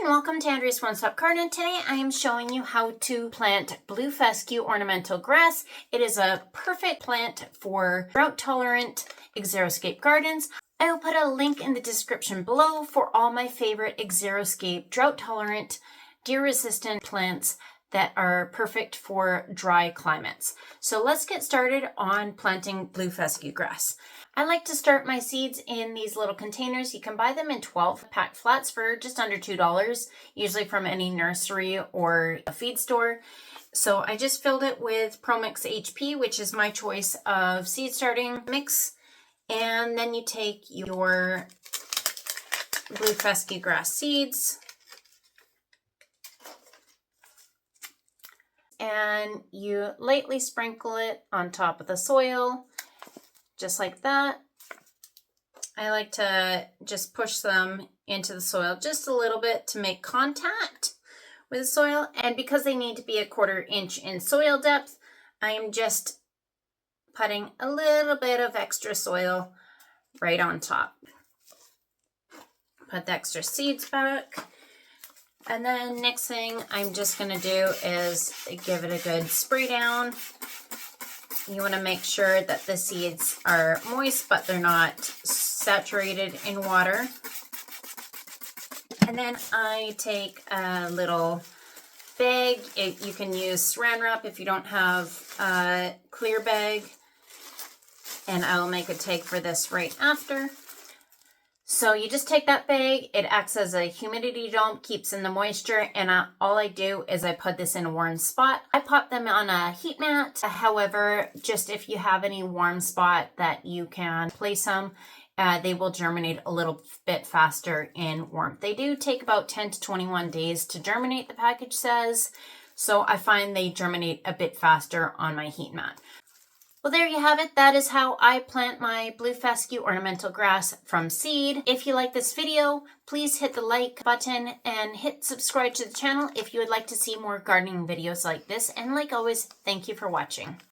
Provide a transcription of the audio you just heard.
Hi and welcome to Andrea's One Stop Garden. Today I am showing you how to plant blue fescue ornamental grass. It is a perfect plant for drought-tolerant xeriscape gardens. I will put a link in the description below for all my favorite xeriscape drought-tolerant, deer-resistant plants that are perfect for dry climates. So let's get started on planting blue fescue grass. I like to start my seeds in these little containers. You can buy them in 12-pack flats for just under $2, usually from any nursery or a feed store. So I just filled it with ProMix HP, which is my choice of seed starting mix. And then you take your blue fescue grass seeds and you lightly sprinkle it on top of the soil, just like that. I like to just push them into the soil just a little bit to make contact with the soil. And because they need to be a 1/4 inch in soil depth, I am just putting a little bit of extra soil right on top. Put the extra seeds back. And then next thing I'm just going to do is give it a good spray down. You want to make sure that the seeds are moist, but they're not saturated in water. And then I take a little bag. You can use saran wrap if you don't have a clear bag. And I will make a tag for this right after. So you just take that bag, it acts as a humidity dome, keeps in the moisture, and all I do is I put this in a warm spot. I pop them on a heat mat. However, just if you have any warm spot that you can place them, they will germinate a little bit faster in warmth. They do take about 10 to 21 days to germinate, the package says. So I find they germinate a bit faster on my heat mat. Well, there you have it. That is how I plant my blue fescue ornamental grass from seed. If you like this video, please hit the like button and hit subscribe to the channel if you would like to see more gardening videos like this. And like always, thank you for watching.